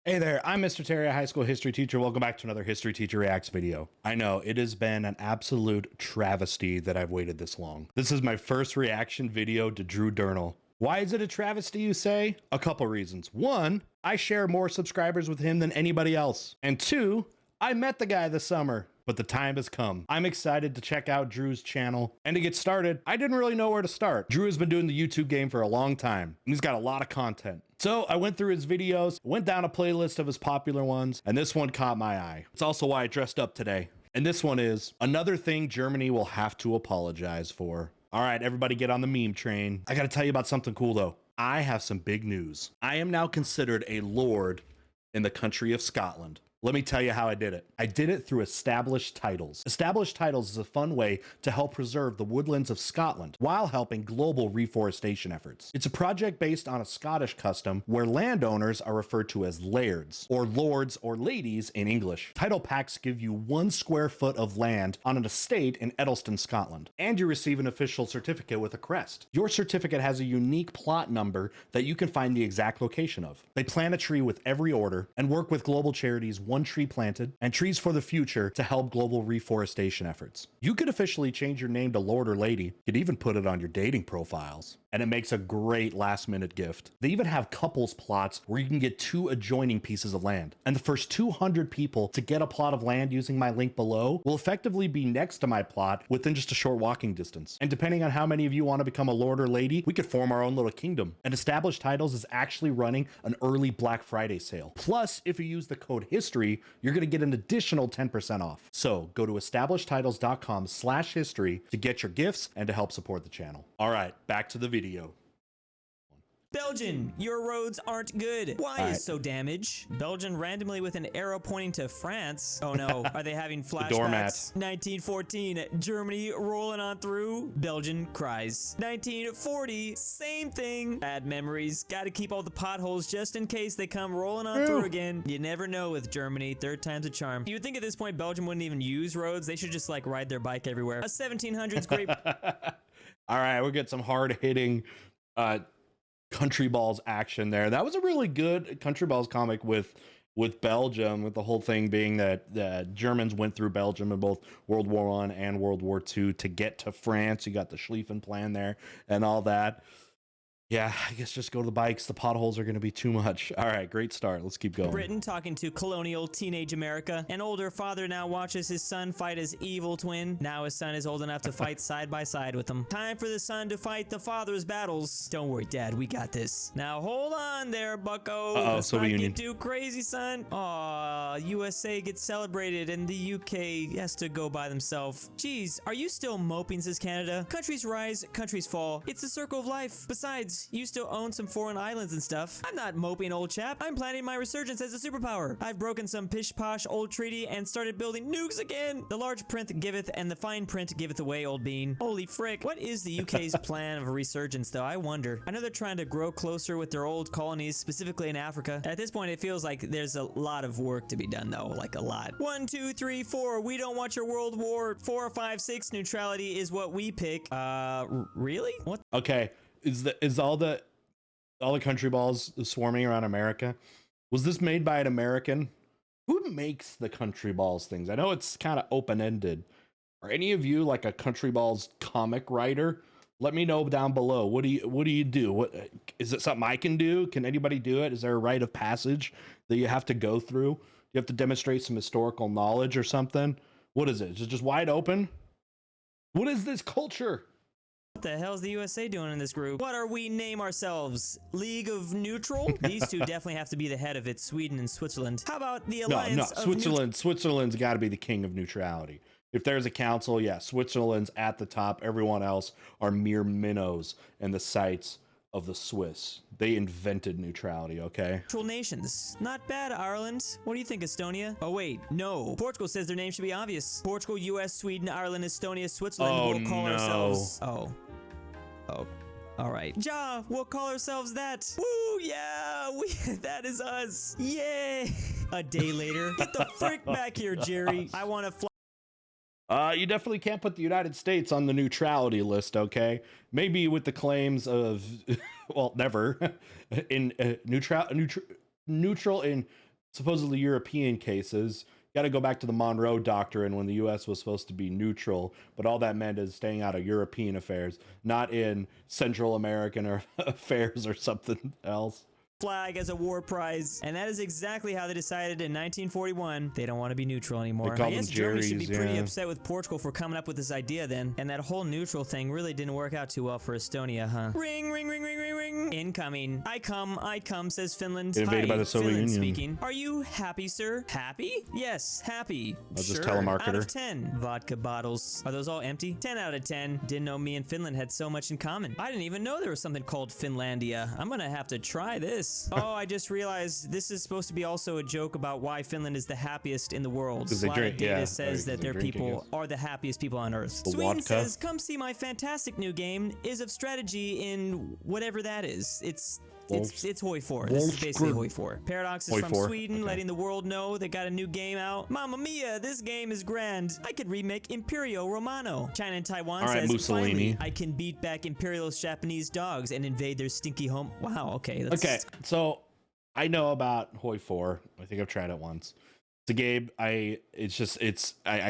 Hey there, I'm Mr. Terry, a high school history teacher. Welcome back to another History Teacher Reacts video. I know, it has been an absolute travesty that I've waited this long. This is my first reaction video to Drew Durnil. Why is it a travesty, you say? A couple reasons. One, I share more subscribers with him than anybody else. And two, I met the guy this summer. But the time has come. I'm excited to check out Drew's channel. And to get started, I didn't really know where to start. Drew has been doing the YouTube game for a long time, and he's got a lot of content. So I went through his videos, went down a playlist of his popular ones, and this one caught my eye. It's also why I dressed up today. And this one is another thing Germany will have to apologize for. All right, everybody get on the meme train. I gotta tell you about something cool though. I have some big news. I am now considered a lord in the country of Scotland. Let me tell you how I did it. I did it through established titles. Established titles is a fun way to help preserve the woodlands of Scotland while helping global reforestation efforts. It's a project based on a Scottish custom where landowners are referred to as lairds, or lords or ladies in English. Title packs give you 1 square foot of land on an estate in Edelston, Scotland, and you receive an official certificate with a crest. Your certificate has a unique plot number that you can find the exact location of. They plant a tree with every order and work with global charities One Tree Planted and Trees for the Future to help global reforestation efforts. You could officially change your name to Lord or Lady. You could even put it on your dating profiles. And it makes a great last minute gift. They even have couples plots where you can get 2 adjoining pieces of land. And the first 200 people to get a plot of land using my link below will effectively be next to my plot within just a short walking distance. And depending on how many of you want to become a Lord or Lady, we could form our own little kingdom. And Established Titles is actually running an early Black Friday sale. Plus, if you use the code HISTORY, you're going to get an additional 10% off. So go to establishedtitles.com/history to get your gifts and to help support the channel. All right, back to the video. Belgian, your roads aren't good. Why is so damaged? Belgian randomly with an arrow pointing to France. Oh no, are they having flashbacks? Doormat. 1914, Germany rolling on through. Belgian cries. 1940, same thing. Bad memories. Gotta keep all the potholes just in case they come rolling on through again. You never know with Germany. Third time's a charm. You would think at this point Belgium wouldn't even use roads. They should just like ride their bike everywhere. A 1700s grape. All right, we'll get some hard-hitting Country Balls action there. That was a really good Country Balls comic with Belgium, with the whole thing being that the Germans went through Belgium in both World War I and World War II to get to France. You got the Schlieffen Plan there and all that. Yeah, I guess just go to the bikes. The potholes are going to be too much. All right, great start. Let's keep going. Britain talking to colonial teenage America. An older father now watches his son fight his evil twin. Now his son is old enough to fight side by side with him. Time for the son to fight the father's battles. Don't worry, Dad, we got this. Now hold on there, bucko. Let's not get too crazy, son. Aw, USA gets celebrated and the UK has to go by themselves. Jeez, are you still moping, says Canada? Countries rise, countries fall. It's the circle of life. Besides, you still own some foreign islands and stuff. I'm not moping, old chap. I'm planning my resurgence as a superpower. I've broken some pish-posh old treaty and started building nukes again. The large print giveth and the fine print giveth away, old bean. Holy frick. What is the UK's plan of a resurgence, though? I wonder. I know they're trying to grow closer with their old colonies, specifically in Africa. At this point, it feels like there's a lot of work to be done, though. Like a lot. 1, 2, 3, 4. We don't want your world war. 4, 5, 6. Neutrality is what we pick. Really? What? Okay. Is all the Country Balls swarming around America? Was this made by an American? Who makes the Country Balls things? I know it's kind of open-ended. Are any of you like a Country Balls comic writer? Let me know down below. What do you do? What is it, something I can do? Can anybody do it? Is there a rite of passage that you have to go through? You have to demonstrate some historical knowledge or something? What is it? Is it just wide open? What is this culture? What the hell's the USA doing in this group? What are we name ourselves? League of Neutral? These two definitely have to be the head of it, Sweden and Switzerland. How about the alliance of Switzerland's got to be the king of neutrality. If there's a council, yeah, Switzerland's at the top. Everyone else are mere minnows in the sights of the Swiss. They invented neutrality, okay? Neutral nations. Not bad, Ireland. What do you think, Estonia? Oh, wait. No. Portugal says their name should be obvious. Portugal, US, Sweden, Ireland, Estonia, Switzerland. We'll call ourselves... Oh. All right. Ja, we'll call ourselves that. Woo, yeah, that is us. Yay. A day later. Get the frick back here, Jerry. I want to fly. You definitely can't put the United States on the neutrality list, okay? Maybe with the claims of, well, never, in neutral in supposedly European cases. Got to go back to the Monroe Doctrine when the U.S. was supposed to be neutral, but all that meant is staying out of European affairs, not in Central American or affairs or something else. Flag as a war prize, and that is exactly how they decided in 1941 they don't want to be neutral anymore. They call I guess them Germany should be Jerry's, pretty yeah. upset with Portugal for coming up with this idea then, and that whole neutral thing really didn't work out too well for Estonia, huh? Ring, ring, ring, ring, ring, ring. Incoming. I come, says Finland. Invaded by the Soviet Finland Union. speaking. Are you happy, sir? Happy? Yes, happy. I'll just sure. telemarketer. Out of 10. Vodka bottles. Are those all empty? 10 out of 10. Didn't know me and Finland had so much in common. I didn't even know there was something called Finlandia. I'm gonna have to try this. Oh, I just realized this is supposed to be also a joke about why Finland is the happiest in the world. Because they drink, data yeah. says that their people are the happiest people on Earth. The Sweden vodka. says, come see my fantastic new game is of strategy in whatever that is. It's Hoi 4. This is basically Hoi 4. Paradox is Hoi from 4. Sweden, Okay. letting the world know they got a new game out. Mamma mia, this game is grand. I could remake Imperio Romano. China and Taiwan All right, says, Mussolini. finally, I can beat back imperialist Japanese dogs and invade their stinky home. Wow, okay. Okay, so I know about Hoi 4. I think I've tried it once. It's a game. I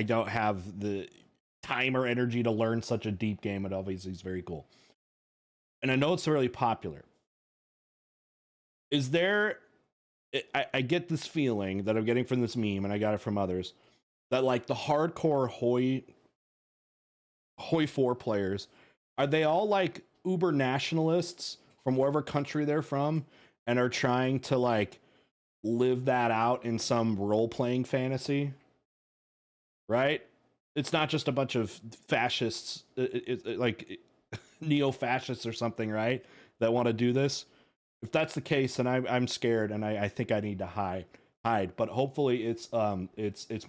don't have the time or energy to learn such a deep game, but obviously it's very cool. And I know it's really popular. Is there, I get this feeling that I'm getting from this meme, and I got it from others, that like the hardcore Hoi 4 players, are they all like uber nationalists from wherever country they're from and are trying to like live that out in some role-playing fantasy? Right? It's not just a bunch of fascists, like neo-fascists or something, right? That want to do this. If that's the case, then I'm scared, and I think I need to hide. But hopefully it's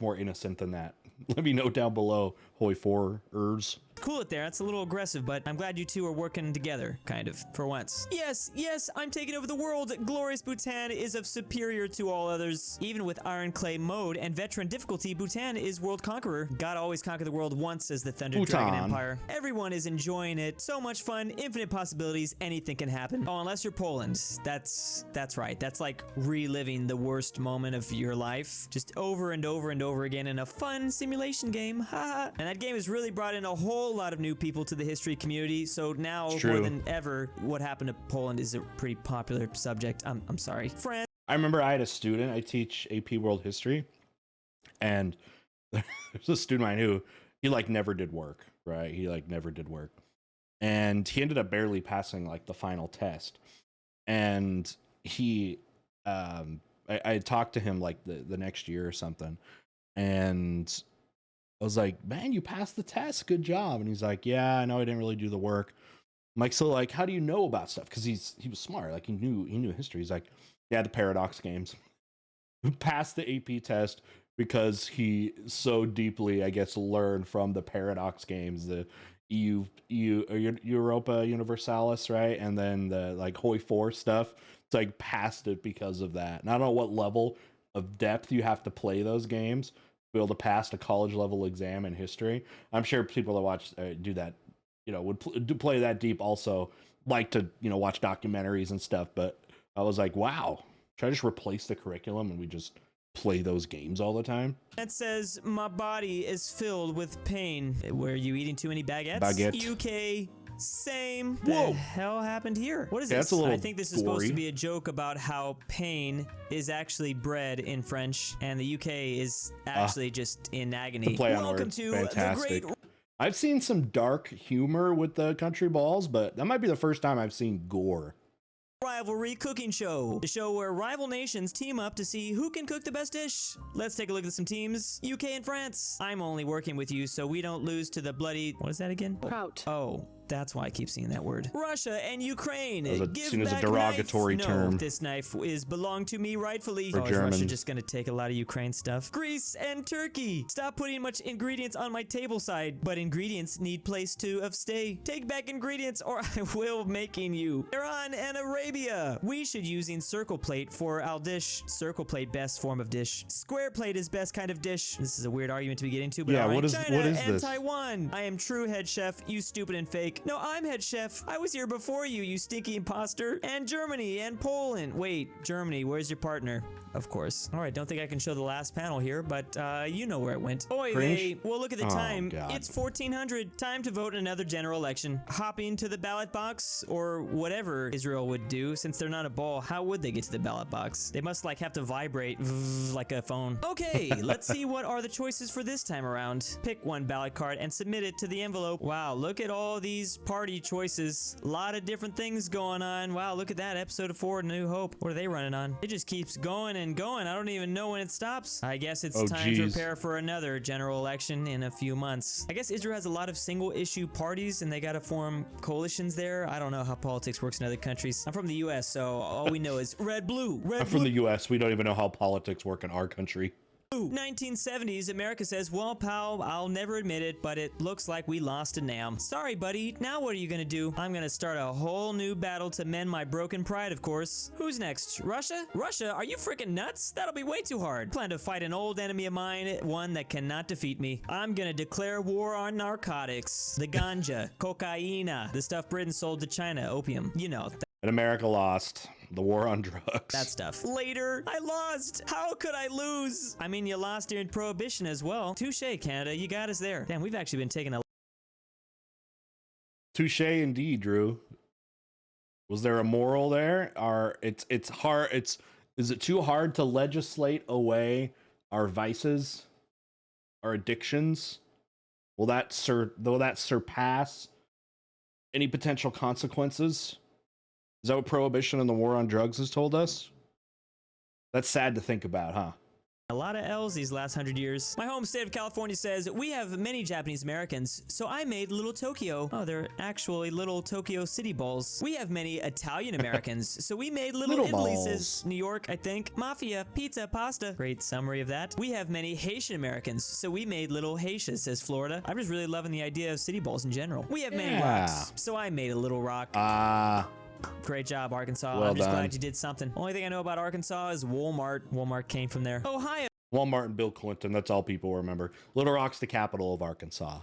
more innocent than that. Let me know down below, Hoi 4ers. Cool it there. That's a little aggressive, but I'm glad you two are working together, kind of, for once. Yes, I'm taking over the world. Glorious Bhutan is of superior to all others. Even with Iron Clay mode and veteran difficulty, Bhutan is world conqueror. Gotta always conquer the world once, as the Thunder Dragon Empire. Everyone is enjoying it. So much fun, infinite possibilities, anything can happen. Oh, unless you're Poland. That's right. That's like reliving the worst moment of your life, just over and over and over again in a fun simulation game. Haha. And that game has really brought in a whole lot of new people to the history community, so now more than ever what happened to Poland is a pretty popular subject. I'm sorry. France. I remember I had a student, I teach AP World History, and there's a student I knew, he like never did work, right? He like never did work. And he ended up barely passing like the final test. And he I talked to him like the next year or something, and I was like, man, you passed the test. Good job. And he's like, yeah, I know I didn't really do the work. I'm like, so like, how do you know about stuff? Because he was smart. Like he knew history. He's like, yeah, the Paradox games. Passed the AP test because he so deeply, I guess, learned from the Paradox games, the Europa Universalis, right? And then the like Hoi 4 stuff. It's like passed it because of that. And I don't know what level of depth you have to play those games be able to pass a college level exam in history. I'm sure people that watch do that, would play that deep also like to, watch documentaries and stuff. But I was like, wow, should I just replace the curriculum and we just play those games all the time? That says, my body is filled with pain. Were you eating too many baguettes? Baguette. UK. Same. Whoa. The hell happened here? What is Yeah, this? that's a little I think this is supposed gory. to be a joke about how pain is actually bread in French, and the UK is actually just in agony. The play on Welcome words. to Fantastic. the great. I've seen some dark humor with the country balls, but that might be the first time I've seen gore. Rivalry Cooking Show, the show where rival nations team up to see who can cook the best dish. Let's take a look at some teams. UK and France. I'm only working with you so we don't lose to the bloody... What is that again? Kraut. Oh, that's why I keep seeing that word. Russia and Ukraine. That was Give seen as a back derogatory knife. term. No, this knife is belonged to me rightfully. For Is Russia Germans. just gonna take a lot of Ukraine stuff? Greece and Turkey. Stop putting much ingredients on my table side, but ingredients need place to of stay. Take back ingredients or I will making you. Iran and Arabia. We should using circle plate for our dish. Circle plate best form of dish. Square plate is best kind of dish. This is a weird argument to be getting to, but Yeah, all right. what is China what is and this? Taiwan. I am true head chef. You stupid and fake. like, no, I'm head chef. I was here before you, you stinky imposter. And Germany and Poland. Wait, Germany, where's your partner? Of course. All right, don't think I can show the last panel here, but you know where it went. Oy vey. Well, look at the time. God. It's 1400. Time to vote in another general election. Hopping to the ballot box or whatever Israel would do. Since they're not a ball, how would they get to the ballot box? They must like have to vibrate like a phone. Okay, let's see what are the choices for this time around. Pick one ballot card and submit it to the envelope. Wow, look at all these party choices. A lot of different things going on. Wow, look at that. Episode 4, New Hope. What are they running on? It just keeps going and going. I don't even know when it stops. I guess it's time to prepare for another general election in a few months. I guess Israel has a lot of single issue parties and they got to form coalitions there. I don't know how politics works in other countries. I'm from the US, so all we know is red, blue, red, I'm from the US. We don't even know how politics work in our country. 1970s, America says, well, pal, I'll never admit it, but it looks like we lost a NAM. Sorry, buddy. Now what are you gonna do? I'm gonna start a whole new battle to mend my broken pride, of course. Who's next? Russia? Russia? Are you freaking nuts? That'll be way too hard. Plan to fight an old enemy of mine, one that cannot defeat me. I'm gonna declare war on narcotics. The ganja, cocaina, the stuff Britain sold to China, opium. You know. And America lost. The war on drugs. That stuff. Later, I lost. How could I lose? I mean, you lost during Prohibition as well. Touche, Canada. You got us there. Damn, we've actually been taking a... Touche indeed, Drew. Was there a moral there? Or it's hard. Is it too hard to legislate away our vices, our addictions? Will that surpass any potential consequences? Is that what Prohibition and the war on drugs has told us? That's sad to think about, huh? A lot of L's these last 100 years. My home state of California says, we have many Japanese Americans, so I made Little Tokyo. Oh, they're actually Little Tokyo City Balls. We have many Italian Americans, so we made Little Italy, says New York, I think. Mafia, pizza, pasta. Great summary of that. We have many Haitian Americans, so we made Little Haitian, says Florida. I'm just really loving the idea of city balls in general. We have many rocks, so I made a little rock. Great job, Arkansas. Well I'm just done. glad you did something. Only thing I know about Arkansas is Walmart. Walmart came from there. Ohio. Walmart and Bill Clinton. That's all people remember. Little Rock's the capital of Arkansas.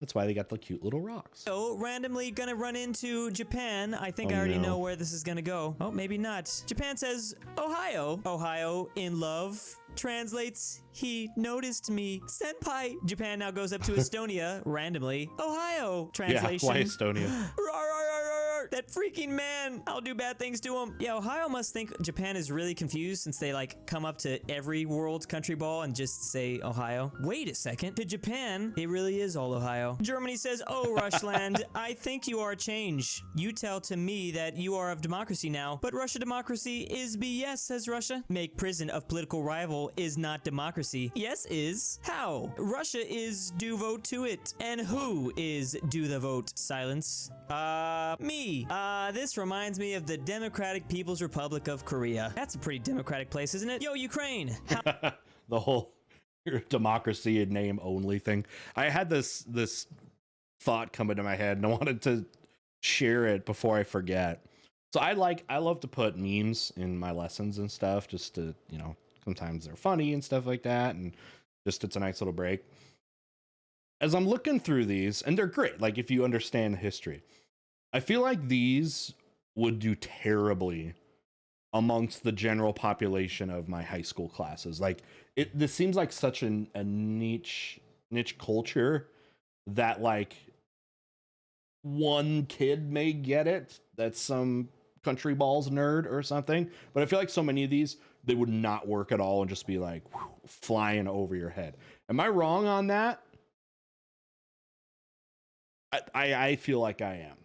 That's why they got the cute little rocks. So, randomly gonna run into Japan. I think I already know where this is gonna go. Oh, maybe not. Japan says, Ohio. Ohio, in love. Translates, he noticed me. Senpai. Japan now goes up to Estonia, randomly. Ohio. Translation. Yeah, why Estonia? That freaking man. I'll do bad things to him. Yeah, Ohio must think Japan is really confused since they like come up to every world country ball and just say Ohio. Wait a second. To Japan, it really is all Ohio. Germany says, oh, Rushland, I think you are change. You tell to me that you are of democracy now, but Russia democracy is BS, says Russia. Make prison of political rival is not democracy. Yes is. How? Russia is do vote to it. And who is do the vote? Silence. Me. This reminds me of the Democratic People's Republic of Korea. That's a pretty democratic place, isn't it? Yo, Ukraine. The whole democracy in name only thing. I had this thought come into my head and I wanted to share it before I forget. So I love to put memes in my lessons and stuff just to, you know, sometimes they're funny and stuff like that, and just it's a nice little break. As I'm looking through these, and they're great, like if you understand the history, I feel like these would do terribly amongst the general population of my high school classes. Like this seems like such a niche culture that like one kid may get it, that's some country balls nerd or something, but I feel like so many of these, they would not work at all and just be like whew, flying over your head. Am I wrong on that? I feel like I am.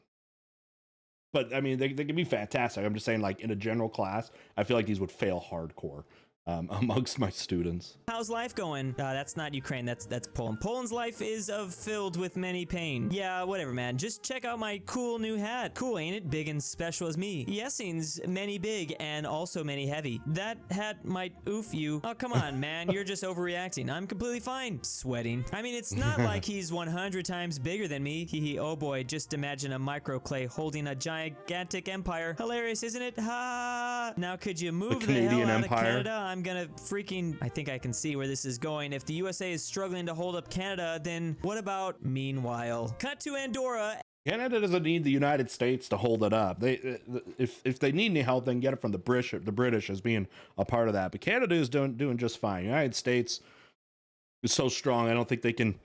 But I mean, they can be fantastic. I'm just saying, like in a general class, I feel like these would fail hardcore amongst my students. How's life going? That's not Ukraine. That's Poland. Poland's life is filled with many pain. Yeah, whatever, man. Just check out my cool new hat. Cool, ain't it? Big and special as me. Yesings, many big and also many heavy. That hat might oof you. Oh, come on, man. You're just overreacting. I'm completely fine. Sweating. I mean, it's not like he's 100 times bigger than me. Hee. Oh boy, just imagine a micro clay holding a gigantic empire. Hilarious, isn't it? Ha! Now, could you move the hell out of Canada? I'm gonna freaking... I think I can see where this is going. If the USA is struggling to hold up Canada, then what about... Meanwhile, cut to Andorra. Canada doesn't need the United States to hold it up. If they need any help, they can get it from the British as being a part of that. But Canada is doing just fine. United States is so strong. I don't think they can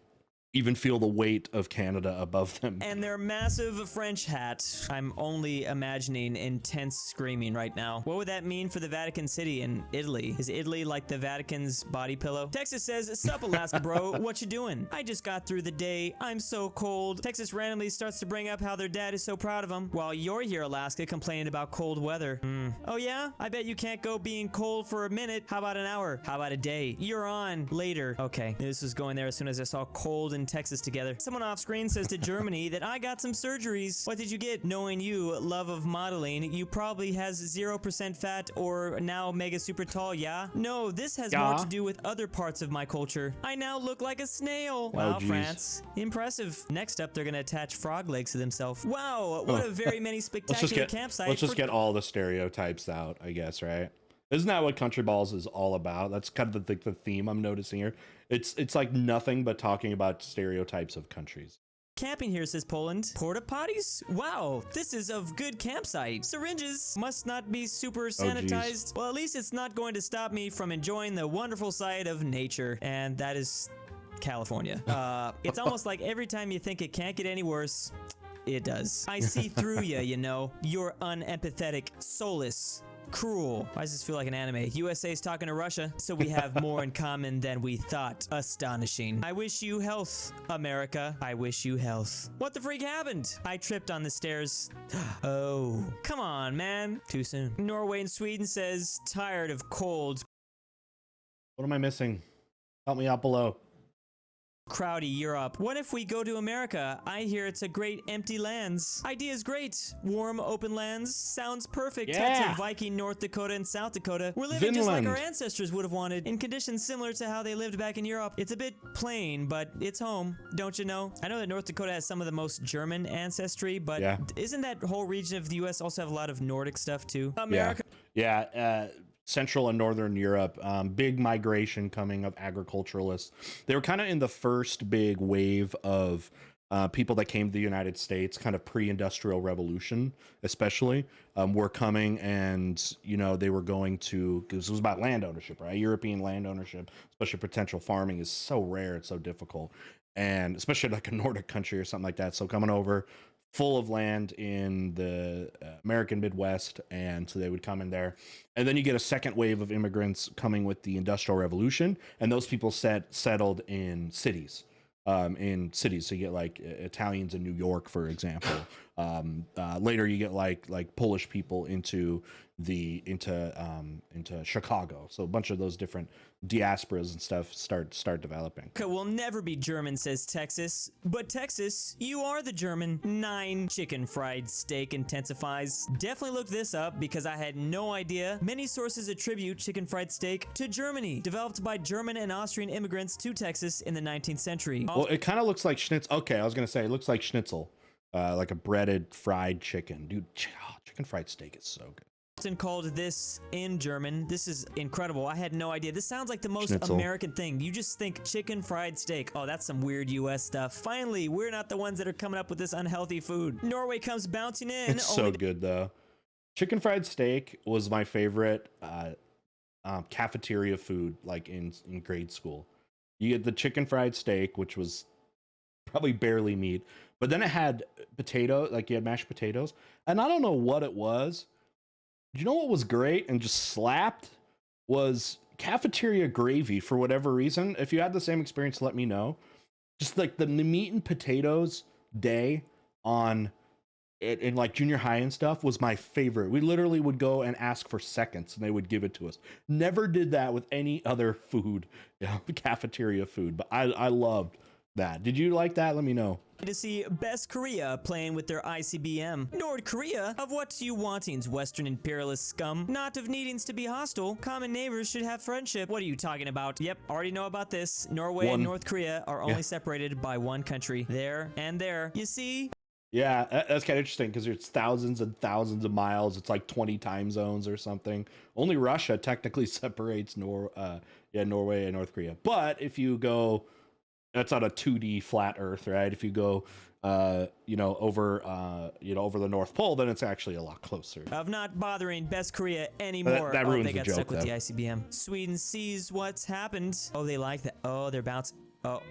even feel the weight of Canada above them. And their massive French hat. I'm only imagining intense screaming right now. What would that mean for the Vatican City in Italy? Is Italy like the Vatican's body pillow? Texas says, sup Alaska bro, what you doing? I just got through the day. I'm so cold. Texas randomly starts to bring up how their dad is so proud of them, while you're here, Alaska, complaining about cold weather. Oh yeah? I bet you can't go being cold for a minute. How about an hour? How about a day? You're on later. Okay, this was going there as soon as I saw cold and Texas together. Someone off screen says to Germany that I got some surgeries. What did you get? Knowing you, love of modeling, you probably has 0% fat or now mega super tall, yeah? No, this has more to do with other parts of my culture. I now look like a snail. Wow, France. Impressive. Next up, they're gonna attach frog legs to themselves. Wow, what a very many spectacular campsites. Let's just get all the stereotypes out, I guess, right? Isn't that what Country Balls is all about? That's kind of the theme I'm noticing here. It's like nothing but talking about stereotypes of countries. Camping here, says Poland. Porta potties? Wow, this is a good campsite. Syringes must not be super sanitized. Well, at least it's not going to stop me from enjoying the wonderful sight of nature. And that is California. It's almost like every time you think it can't get any worse, it does. I see through you, you know. You're unempathetic, soulless, cruel. Why does this feel like an anime? USA's talking to Russia, so we have more in common than we thought. Astonishing. I wish you health, America. I wish you health. What the freak happened? I tripped on the stairs. Oh, come on, man. Too soon. Norway and Sweden says, tired of cold. What am I missing? Help me out below. Crowdy Europe. What if we go to America? I hear it's a great empty lands. Idea's great. Warm open lands. Sounds perfect. Yeah. To Viking North Dakota and South Dakota. We're living just like our ancestors would have wanted, in conditions similar to how they lived back in Europe. It's a bit plain, but it's home, don't you know? I know that North Dakota has some of the most German ancestry, but isn't that whole region of the US also have a lot of Nordic stuff too? America. Yeah. Central and Northern Europe, big migration coming of agriculturalists. They were kind of in the first big wave of people that came to the United States, kind of pre-industrial revolution, especially, were coming, and, you know, they were going to, because it was about land ownership, right? European land ownership, especially potential farming, is so rare, it's so difficult, and especially like a Nordic country or something like that. So coming over, full of land in the American Midwest, and so they would come in there. And then you get a second wave of immigrants coming with the Industrial Revolution, and those people settled in cities. So you get like Italians in New York, for example. Later you get like Polish people into Chicago. So a bunch of those different diasporas and stuff start developing. We'll never be German, says Texas. But Texas, you are the German. 9 chicken fried steak intensifies. Definitely looked this up because I had no idea. Many sources attribute chicken fried steak to Germany, developed by German and Austrian immigrants to Texas in the 19th century. Well, it kind of looks like schnitzel. Okay, I was gonna say it looks like schnitzel, like a breaded fried chicken. Dude, chicken fried steak is so good. Often called this in German. This is incredible. I had no idea. This sounds like the most Schnitzel. American thing. You just think chicken fried steak. Oh, that's some weird US stuff. Finally, we're not the ones that are coming up with this unhealthy food. Norway comes bouncing in. It's so good though. Chicken fried steak was my favorite cafeteria food, like in grade school. You get the chicken fried steak, which was probably barely meat, but then it had potato, like you had mashed potatoes, and I don't know what it was. You know what was great and just slapped was cafeteria gravy for whatever reason. If you had the same experience, let me know. Just like the meat and potatoes day on in like junior high and stuff was my favorite. We literally would go and ask for seconds and they would give it to us. Never did that with any other food, cafeteria food, but I loved that. Did you like that? Let me know. To see Best Korea playing with their ICBM. North Korea, of what you wantings, Western imperialist scum? Not of needings to be hostile. Common neighbors should have friendship. What are you talking about? Yep, already know about this. Norway and North Korea are only separated by one country. There and there. You see? Yeah, that's kind of interesting because it's thousands and thousands of miles. It's like 20 time zones or something. Only Russia technically separates Norway and North Korea. But if you go That's on a 2D flat Earth, right? If you go, over the North Pole, then it's actually a lot closer. Of not bothering Best Korea anymore. That ruins they the got joke, stuck with though. the ICBM. Sweden sees what's happened. Oh, they like that. Oh, they're bouncing. Oh.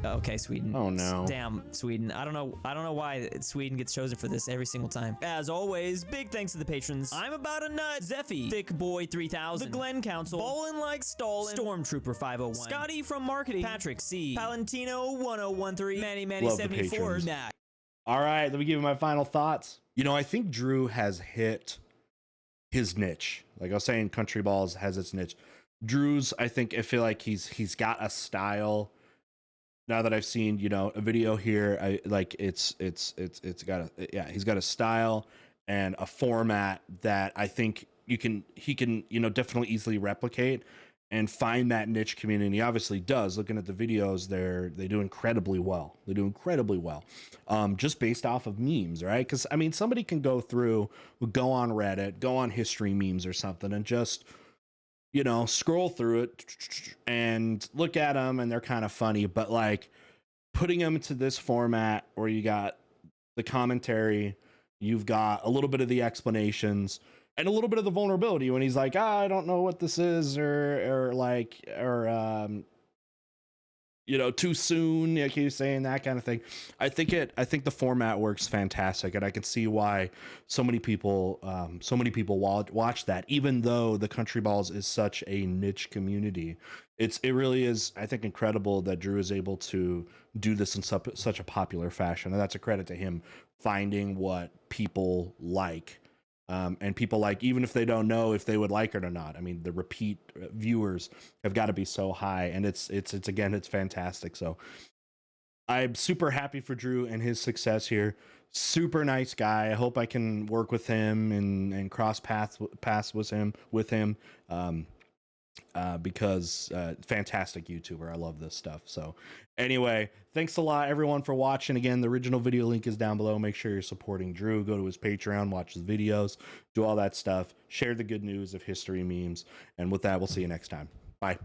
Okay, Sweden. Oh no. Damn, Sweden. I don't know why Sweden gets chosen for this every single time. As always, big thanks to the patrons. I'm about a nut. Zeffy, Thick Boy 3000, The Glen Council, Bowlin' Like Stalin, Stormtrooper 501, Scotty from Marketing, Patrick C, Palantino 1013, Manny Love the 74, patrons. Matt. All right, let me give you my final thoughts. I think Drew has hit his niche. Like I was saying, Country Balls has its niche. Drew's, I feel like he's got a style. Now that I've seen, a video here, he's got a style and a format that I think he can, definitely easily replicate and find that niche community. He obviously does. Looking at the videos, they do incredibly well. Just based off of memes, right? Because somebody can go on Reddit, go on history memes or something, and just scroll through it and look at them, and they're kind of funny, but like putting them into this format where you got the commentary, you've got a little bit of the explanations and a little bit of the vulnerability when he's like, I don't know what this is, or too soon, like he was saying, that kind of thing. I think the format works fantastic, and I can see why so many people watch that, even though the Country Balls is such a niche community. It really is, I think, incredible that Drew is able to do this in such a popular fashion, and that's a credit to him finding what people like. And people like, even if they don't know if they would like it or not. The repeat viewers have got to be so high, and it's fantastic. So I'm super happy for Drew and his success here. Super nice guy. I hope I can work with him and cross paths with him. Because fantastic YouTuber. I love this stuff. So anyway, thanks a lot everyone for watching. Again, the original video link is down below. Make sure you're supporting Drew. Go to his Patreon, watch his videos, do all that stuff, share the good news of history memes, and with that, we'll see you next time. Bye.